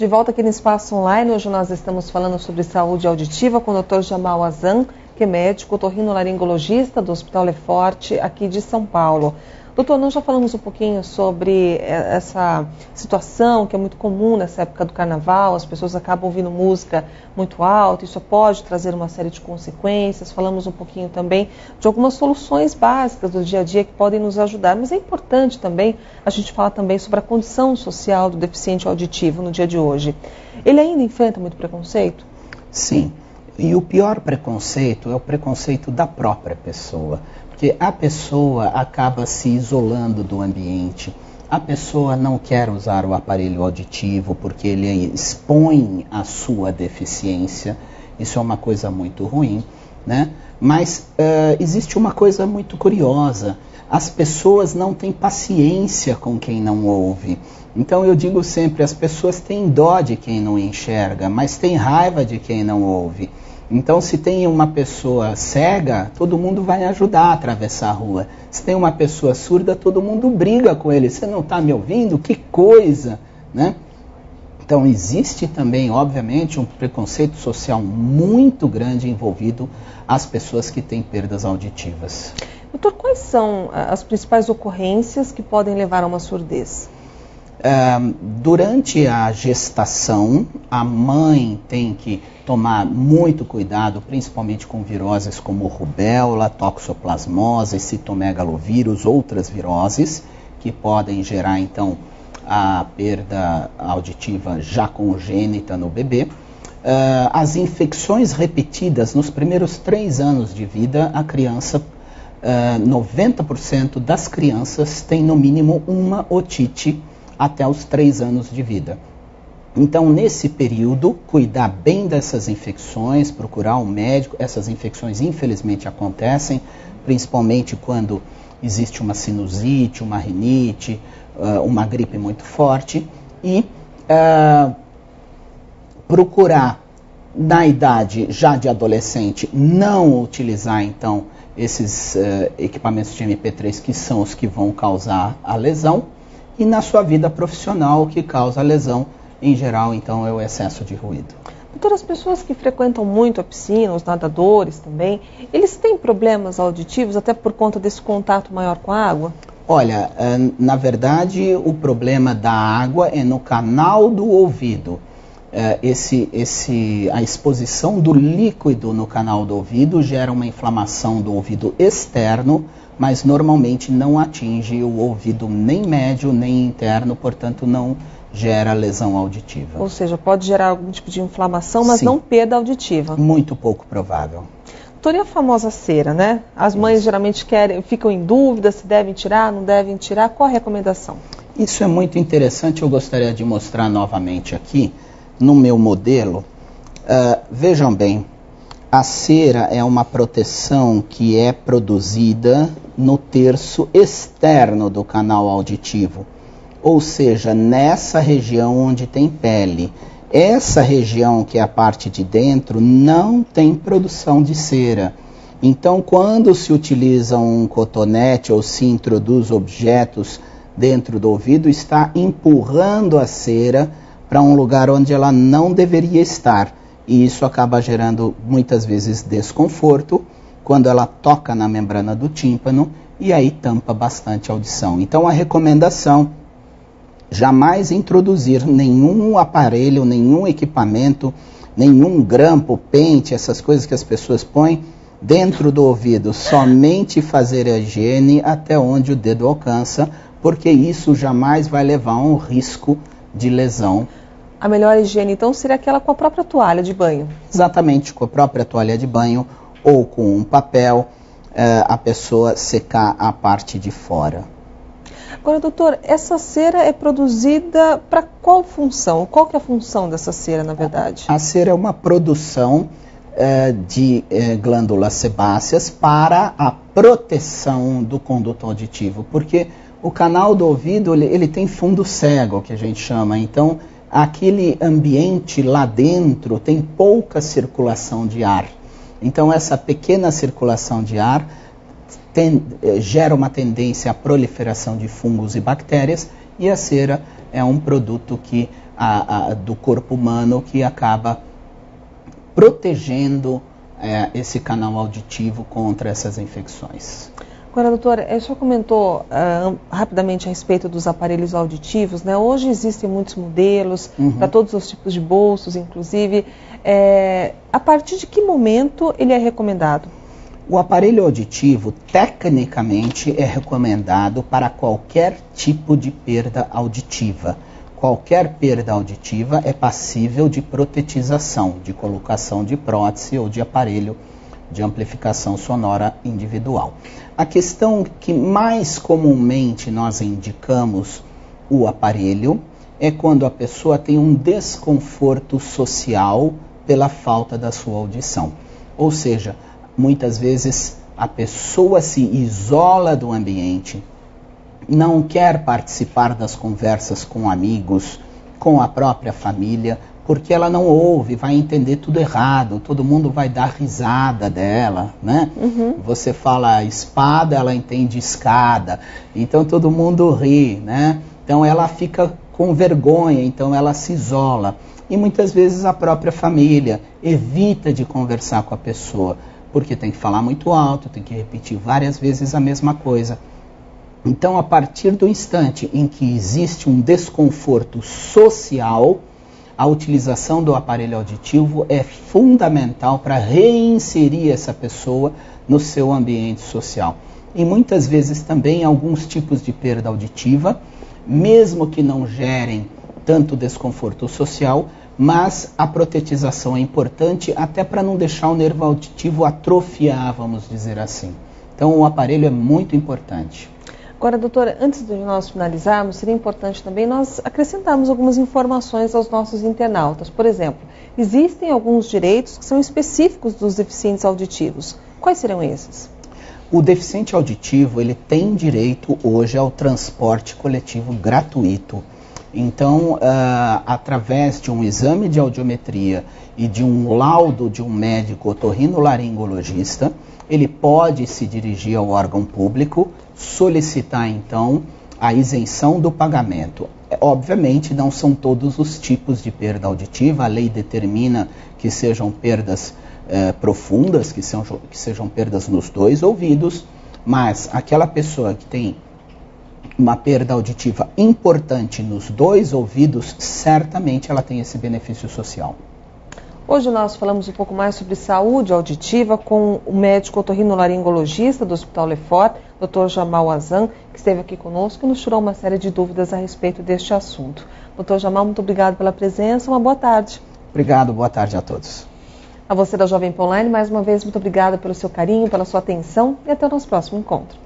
De volta aqui no Espaço Online, hoje nós estamos falando sobre saúde auditiva com o Dr. Jamal Azan, que é médico otorrinolaringologista do Hospital Leforte, aqui de São Paulo. Doutor, nós já falamos um pouquinho sobre essa situação que é muito comum nessa época do carnaval, as pessoas acabam ouvindo música muito alta, isso pode trazer uma série de consequências. Falamos um pouquinho também de algumas soluções básicas do dia a dia que podem nos ajudar, mas é importante também a gente falar também sobre a condição social do deficiente auditivo no dia de hoje. Ele ainda enfrenta muito preconceito? Sim, e o pior preconceito é o preconceito da própria pessoa. Porque a pessoa acaba se isolando do ambiente, a pessoa não quer usar o aparelho auditivo porque ele expõe a sua deficiência, isso é uma coisa muito ruim, né? Mas existe uma coisa muito curiosa, as pessoas não têm paciência com quem não ouve. Então eu digo sempre, as pessoas têm dó de quem não enxerga, mas têm raiva de quem não ouve. Então, se tem uma pessoa cega, todo mundo vai ajudar a atravessar a rua. Se tem uma pessoa surda, todo mundo briga com ele. Você não está me ouvindo? Que coisa, né? Então, existe também, obviamente, um preconceito social muito grande envolvido às pessoas que têm perdas auditivas. Doutor, quais são as principais ocorrências que podem levar a uma surdez? Durante a gestação, a mãe tem que tomar muito cuidado, principalmente com viroses como rubéola, toxoplasmose, citomegalovírus, outras viroses, que podem gerar, então, a perda auditiva já congênita no bebê. As infecções repetidas nos primeiros 3 anos de vida, a criança, 90% das crianças têm no mínimo uma otite até os 3 anos de vida. Então, nesse período, cuidar bem dessas infecções, procurar um médico. Essas infecções, infelizmente, acontecem, principalmente quando existe uma sinusite, uma rinite, uma gripe muito forte. E procurar, na idade já de adolescente, não utilizar, então, esses equipamentos de MP3 que são os que vão causar a lesão. E na sua vida profissional, o que causa a lesão, em geral, então, é o excesso de ruído. Doutor, as pessoas que frequentam muito a piscina, os nadadores também, eles têm problemas auditivos até por conta desse contato maior com a água? Olha, na verdade, o problema da água é no canal do ouvido. A exposição do líquido no canal do ouvido gera uma inflamação do ouvido externo, mas normalmente não atinge o ouvido nem médio nem interno, portanto não gera lesão auditiva. Ou seja, pode gerar algum tipo de inflamação, mas Sim. não perda auditiva. Muito pouco provável. Doutor, e a famosa cera, né? As mães geralmente ficam em dúvida se devem tirar, não devem tirar. Qual a recomendação? Isso é muito interessante, eu gostaria de mostrar novamente aqui no meu modelo. Vejam bem, a cera é uma proteção que é produzida no terço externo do canal auditivo, ou seja, nessa região onde tem pele. Essa região, que é a parte de dentro, não tem produção de cera. Então, quando se utiliza um cotonete ou se introduz objetos dentro do ouvido, está empurrando a cera para um lugar onde ela não deveria estar. E isso acaba gerando muitas vezes desconforto quando ela toca na membrana do tímpano e aí tampa bastante a audição. Então a recomendação, jamais introduzir nenhum aparelho, nenhum equipamento, nenhum grampo, pente, essas coisas que as pessoas põem dentro do ouvido. Somente fazer a higiene até onde o dedo alcança, porque isso jamais vai levar a um risco de lesão. A melhor higiene, então, seria aquela com a própria toalha de banho? Exatamente, com a própria toalha de banho ou com um papel, a pessoa secar a parte de fora. Agora, doutor, essa cera é produzida para qual função? Qual que é a função dessa cera, na verdade? A cera é uma produção de glândulas sebáceas para a proteção do conduto auditivo, porque o canal do ouvido ele tem fundo cego, que a gente chama. Então, aquele ambiente lá dentro tem pouca circulação de ar. Então, essa pequena circulação de ar gera uma tendência à proliferação de fungos e bactérias, e a cera é um produto que do corpo humano que acaba protegendo esse canal auditivo contra essas infecções. Agora, doutora, o senhor comentou rapidamente a respeito dos aparelhos auditivos, né? Hoje existem muitos modelos, para todos os tipos de bolsos, inclusive. A partir de que momento ele é recomendado? O aparelho auditivo, tecnicamente, é recomendado para qualquer tipo de perda auditiva. Qualquer perda auditiva é passível de protetização, de colocação de prótese ou de aparelho de amplificação sonora individual. A questão que mais comumente nós indicamos o aparelho é quando a pessoa tem um desconforto social pela falta da sua audição. Ou seja, muitas vezes a pessoa se isola do ambiente, não quer participar das conversas com amigos, com a própria família, porque ela não ouve, vai entender tudo errado, todo mundo vai dar risada dela, né? Você fala espada, ela entende escada, então todo mundo ri, né? Então ela fica com vergonha, então ela se isola. E muitas vezes a própria família evita de conversar com a pessoa, porque tem que falar muito alto, tem que repetir várias vezes a mesma coisa. Então, a partir do instante em que existe um desconforto social, a utilização do aparelho auditivo é fundamental para reinserir essa pessoa no seu ambiente social. E muitas vezes também alguns tipos de perda auditiva, mesmo que não gerem tanto desconforto social, mas a protetização é importante até para não deixar o nervo auditivo atrofiar, vamos dizer assim. Então o aparelho é muito importante. Agora, doutora, antes de nós finalizarmos, seria importante também nós acrescentarmos algumas informações aos nossos internautas. Por exemplo, existem alguns direitos que são específicos dos deficientes auditivos. Quais serão esses? O deficiente auditivo, ele tem direito hoje ao transporte coletivo gratuito. Então, através de um exame de audiometria e de um laudo de um médico otorrinolaringologista, ele pode se dirigir ao órgão público, solicitar então a isenção do pagamento. Obviamente não são todos os tipos de perda auditiva, a lei determina que sejam perdas profundas, que sejam perdas nos dois ouvidos, mas aquela pessoa que tem uma perda auditiva importante nos dois ouvidos, certamente ela tem esse benefício social. Hoje nós falamos um pouco mais sobre saúde auditiva com o médico otorrinolaringologista do Hospital Lefort, Dr. Jamal Azan, que esteve aqui conosco e nos tirou uma série de dúvidas a respeito deste assunto. Dr. Jamal, muito obrigado pela presença, uma boa tarde. Obrigado, boa tarde a todos. A você da Jovem Pan Online, mais uma vez, muito obrigada pelo seu carinho, pela sua atenção e até o nosso próximo encontro.